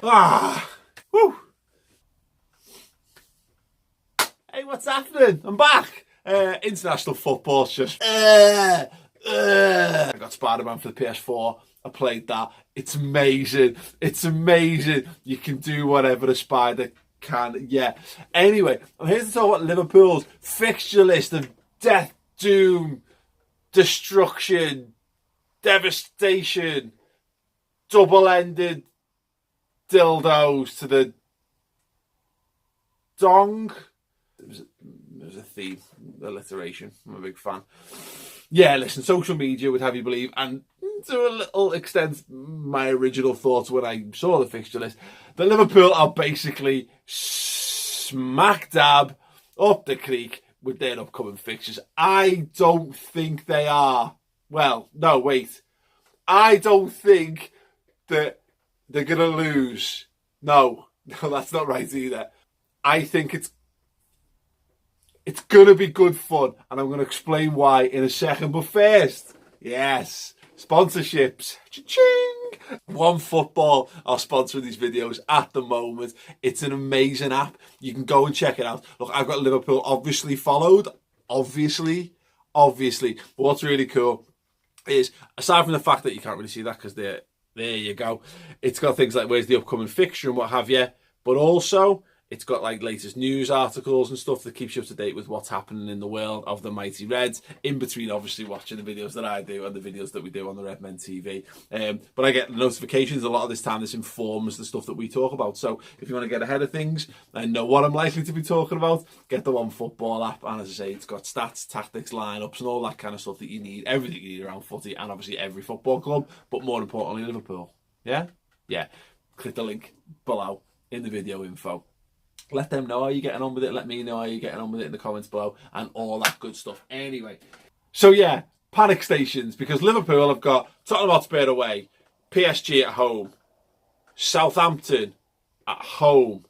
Woo. Hey, what's happening? I'm back. International football's just... I got Spider-Man for the PS4. I played that. It's amazing. It's amazing. You can do whatever a spider can. Yeah. Anyway, I'm here to talk about Liverpool's fixture list of death, doom, destruction, devastation, double-ended dildos to the dong. It was a theme, alliteration. I'm a big fan. Yeah, listen, social media would have you believe, and to a little extent, my original thoughts when I saw the fixture list, that Liverpool are basically smack dab up the creek with their upcoming fixtures. I don't think they are. Well, no, wait. I don't think that they're going to lose. No, that's not right either. I think it's going to be good fun, and I'm going to explain why in a second. But first, yes, sponsorships. Cha-ching! OneFootball are sponsoring these videos at the moment. It's an amazing app. You can go and check it out. Look, I've got Liverpool obviously followed. Obviously. But what's really cool is, aside from the fact that you can't really see that because there you go, it's got things like where's the upcoming fixture and what have you, but also it's got like latest news articles and stuff that keeps you up to date with what's happening in the world of the mighty Reds, in between obviously watching the videos that I do and the videos that we do on the Redmen TV. But I get notifications a lot of this time. This informs the stuff that we talk about. So if you want to get ahead of things and know what I'm likely to be talking about, get the OneFootball app. And as I say, it's got stats, tactics, lineups and all that kind of stuff that you need. Everything you need around footy, and obviously every football club, but more importantly, Liverpool. Yeah? Yeah. Click the link below in the video info. Let them know how you're getting on with it. Let me know how you're getting on with it in the comments below and all that good stuff. Anyway, so yeah, panic stations, because Liverpool have got Tottenham Hotspur away, PSG at home, Southampton at home.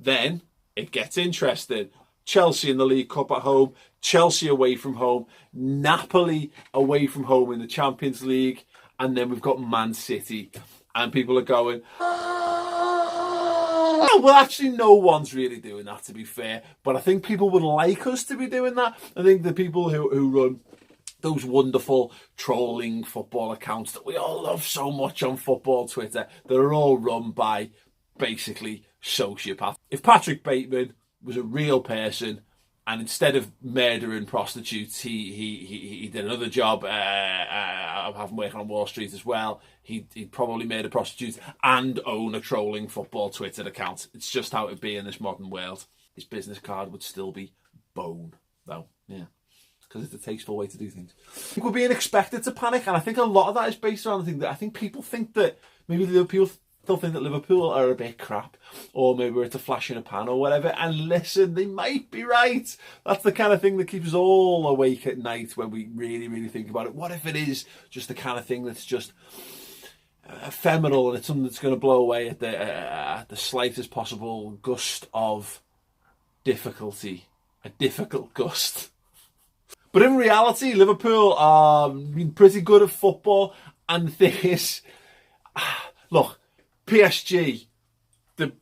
Then it gets interesting. Chelsea in the League Cup at home, Chelsea away from home, Napoli away from home in the Champions League, and then we've got Man City. And people are going... Well, actually, no one's really doing that, to be fair. But I think people would like us to be doing that. I think the people who run those wonderful trolling football accounts that we all love so much on football Twitter, they're all run by basically sociopaths. If Patrick Bateman was a real person, and instead of murdering prostitutes, he did another job of having working on Wall Street as well, he'd probably murder prostitutes and own a trolling football Twitter account. It's just how it'd be in this modern world. His business card would still be bone, though. Yeah, because it's a tasteful way to do things. I think we're being expected to panic, and I think a lot of that is based on the thing that I think people think that maybe people still think that Liverpool are a bit crap, or maybe it's a flash in a pan or whatever. And listen, they might be right. That's the kind of thing that keeps us all awake at night when we really, really think about it. What if it is just the kind of thing that's just ephemeral, and it's something that's going to blow away at the slightest possible gust of difficulty, a difficult gust. But in reality, Liverpool are been pretty good at football, and the thing is, look, PSG, the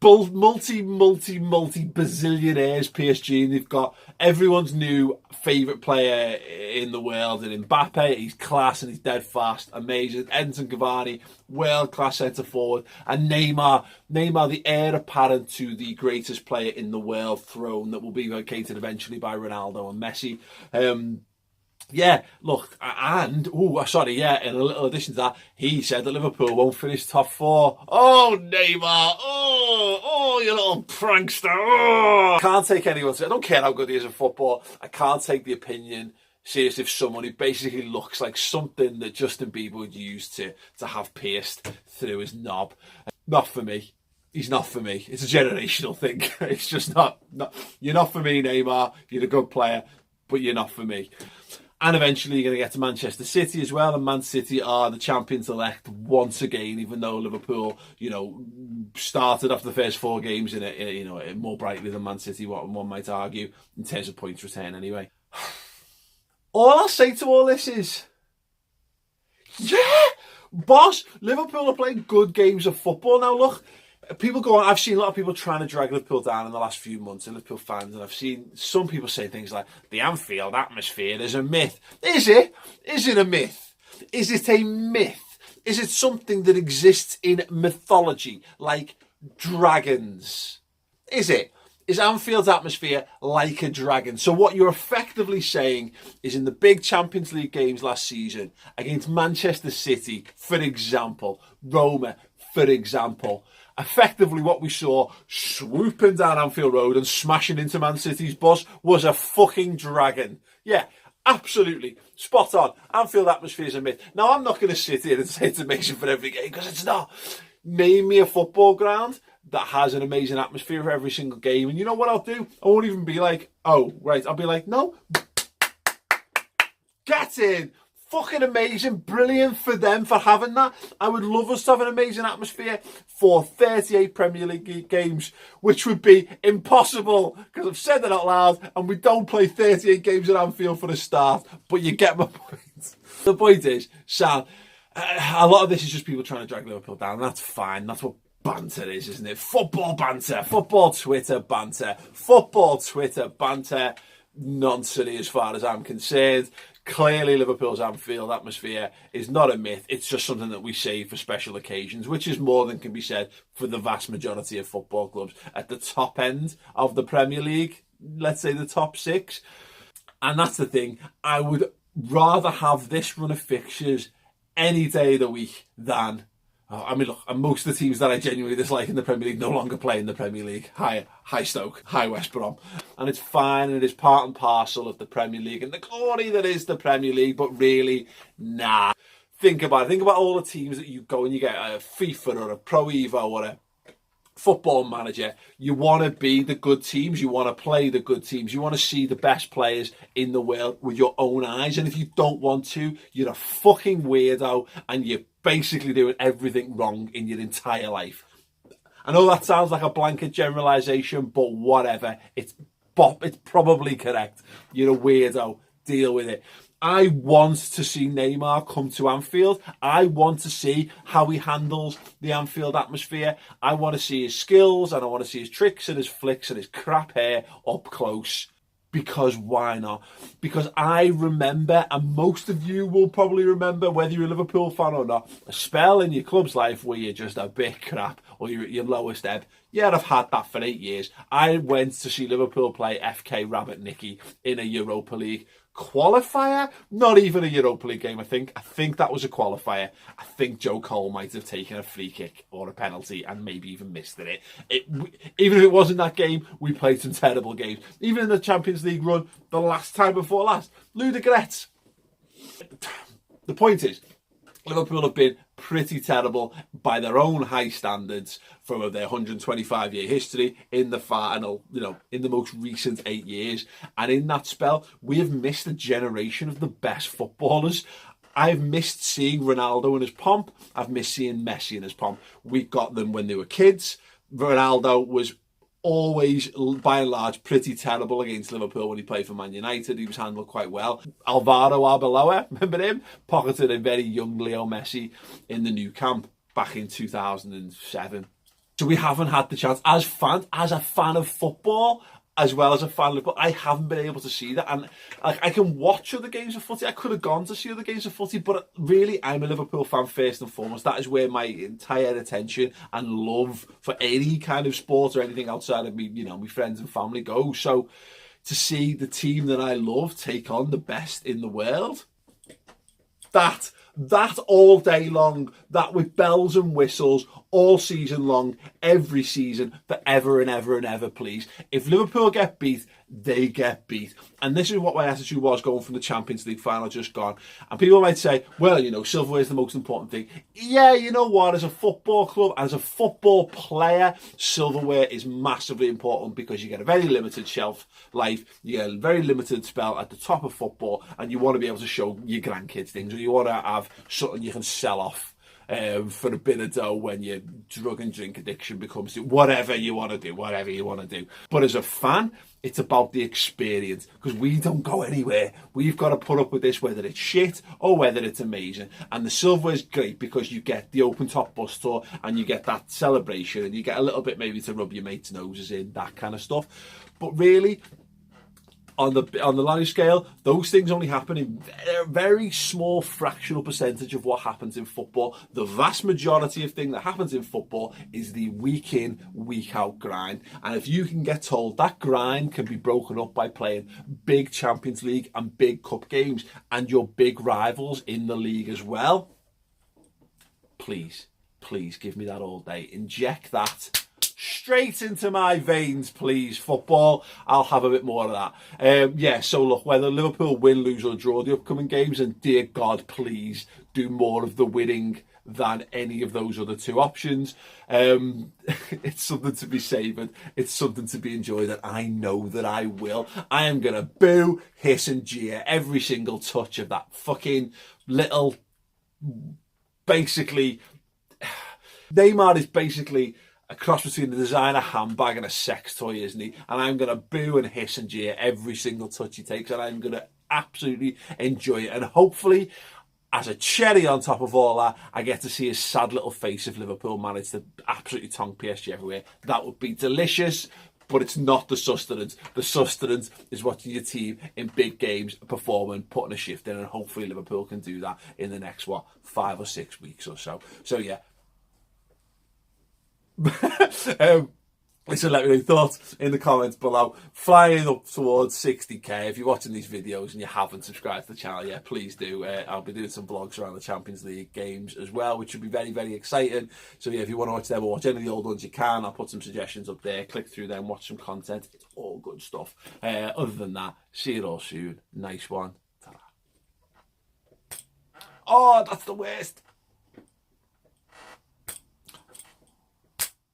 multi-bazillionaires PSG, and they've got everyone's new favourite player in the world, and Mbappe, he's class and he's dead fast, amazing. Edinson Cavani, world-class centre-forward, and Neymar, the heir apparent to the greatest player in the world throne that will be vacated eventually by Ronaldo and Messi. Yeah, look, and, in a little addition to that, he said that Liverpool won't finish top four. Oh, Neymar, you little prankster. Oh. I can't take anyone, I don't care how good he is at football, I can't take the opinion seriously of someone who basically looks like something that Justin Bieber would use to have pierced through his knob. Not for me. He's not for me. It's a generational thing. It's just not. You're not for me, Neymar. You're a good player, but you're not for me. And eventually you're going to get to Manchester City as well. And Man City are the champions-elect once again, even though Liverpool, started after the first 4 games in it, more brightly than Man City, what one might argue, in terms of points return anyway. All I'll say to all this is, yeah, Boss, Liverpool are playing good games of football now. Look, people go on. I've seen a lot of people trying to drag Liverpool down in the last few months, and Liverpool fans, and I've seen some people say things like the Anfield atmosphere is a myth. Is it? Is it a myth? Is it a myth? Is it something that exists in mythology, like dragons? Is it? Is Anfield's atmosphere like a dragon? So what you're effectively saying is in the big Champions League games last season against Manchester City, for example, Roma, for example, effectively what we saw swooping down Anfield Road and smashing into Man City's bus was a fucking dragon. Yeah, absolutely. Spot on. Anfield atmosphere is a myth. Now, I'm not going to sit here and say it's amazing for every game, because it's not. Name me a football ground that has an amazing atmosphere for every single game. And you know what I'll do? I won't even be like, oh, right. I'll be like, no. Get in. Fucking amazing. Brilliant for them for having that. I would love us to have an amazing atmosphere for 38 Premier League games, which would be impossible, because I've said that out loud, and we don't play 38 games at Anfield for a start. But you get my point. The point is, Sam, a lot of this is just people trying to drag Liverpool down, and that's fine. That's what banter is, isn't it? Football banter, football Twitter banter, football Twitter banter. Nonsense as far as I'm concerned. Clearly, Liverpool's Anfield atmosphere is not a myth. It's just something that we save for special occasions, which is more than can be said for the vast majority of football clubs at the top end of the Premier League, let's say the top six. And that's the thing. I would rather have this run of fixtures any day of the week than, I mean, look, and most of the teams that I genuinely dislike in the Premier League no longer play in the Premier League. Hi Stoke, hi West Brom. And it's fine, and it is part and parcel of the Premier League and the glory that is the Premier League, but really, nah. Think about it. Think about all the teams that you go and you get a FIFA or a Pro Evo or a Football Manager. You want to be the good teams. You want to play the good teams. You want to see the best players in the world with your own eyes. And if you don't want to, you're a fucking weirdo, and you're basically doing everything wrong in your entire life. I know that sounds like a blanket generalization, but whatever. It's probably correct. You're a weirdo. Deal with it. I want to see Neymar come to Anfield. I want to see how he handles the Anfield atmosphere. I want to see his skills, and I want to see his tricks and his flicks and his crap hair up close. Because why not? Because I remember, and most of you will probably remember, whether you're a Liverpool fan or not, a spell in your club's life where you're just a bit crap or you're at your lowest ebb. Yeah, I've had that for 8 years. I went to see Liverpool play FK Rabbit Nicky in a Europa League qualifier, not even a Europa League game. I think that was a qualifier. I think Joe Cole might have taken a free kick or a penalty and maybe even missed it. Even if it wasn't that game, we played some terrible games. Even in the Champions League run, the last time before last, ludicrous. The point is, Liverpool have been pretty terrible by their own high standards from their 125-year history in the final, in the most recent 8 years. And in that spell, we have missed a generation of the best footballers. I've missed seeing Ronaldo in his pomp. I've missed seeing Messi in his pomp. We got them when they were kids. Ronaldo was always, by and large, pretty terrible against Liverpool when he played for Man United. He was handled quite well. Alvaro Arbeloa, remember him? Pocketed a very young Leo Messi in the new camp back in 2007. So we haven't had the chance, as a fan of football, as well as a fan of Liverpool, I haven't been able to see that. And I can watch other games of footy. I could have gone to see other games of footy, but really, I'm a Liverpool fan first and foremost. That is where my entire attention and love for any kind of sport or anything outside of me, my friends and family goes. So to see the team that I love take on the best in the world, that all day long, that with bells and whistles, all season long, every season, forever and ever and ever, please. If Liverpool get beat, they get beat. And this is what my attitude was going from the Champions League final just gone. And people might say, well, silverware is the most important thing. Yeah, you know what? As a football club, as a football player, silverware is massively important because you get a very limited shelf life. You get a very limited spell at the top of football, and you want to be able to show your grandkids things, or you want to have something you can sell off for a bit of dough when your drug and drink addiction becomes whatever you want to do, whatever you want to do. But as a fan, it's about the experience, because we don't go anywhere. We've got to put up with this, whether it's shit or whether it's amazing. And the silver is great because you get the open top bus tour and you get that celebration and you get a little bit maybe to rub your mates' noses in, that kind of stuff. But really, on the large scale, those things only happen in a very small fractional percentage of what happens in football. The vast majority of thing that happens in football is the week in, week out grind. And if you can get told that grind can be broken up by playing big Champions League and big cup games and your big rivals in the league as well, please give me that all day. Inject that straight into my veins, please, football. I'll have a bit more of that. Yeah, so look, whether Liverpool win, lose or draw the upcoming games, and dear God, please do more of the winning than any of those other two options. It's something to be savoured. It's something to be enjoyed, and I know that I will. I am going to boo, hiss and jeer every single touch of that fucking little, basically, Neymar is basically a cross between a designer handbag and a sex toy, isn't he? And I'm going to boo and hiss and jeer every single touch he takes, and I'm going to absolutely enjoy it. And hopefully, as a cherry on top of all that, I get to see his sad little face if Liverpool manage to absolutely tonk PSG everywhere. That would be delicious, but it's not the sustenance. The sustenance is watching your team in big games, performing, putting a shift in, and hopefully Liverpool can do that in the next, 5 or 6 weeks or so. So yeah. Listen, let me know your thoughts in the comments below. Flying up towards 60k. If you're watching these videos and you haven't subscribed to the channel yet, please do. I'll be doing some vlogs around the Champions League games as well, which should be very, very exciting. So yeah, if you want to watch them or watch any of the old ones, you can. I'll put some suggestions up there. Click through them, watch some content. It's all good stuff. Other than that, see you all soon. Nice one. Ta-ra. Oh, that's the worst.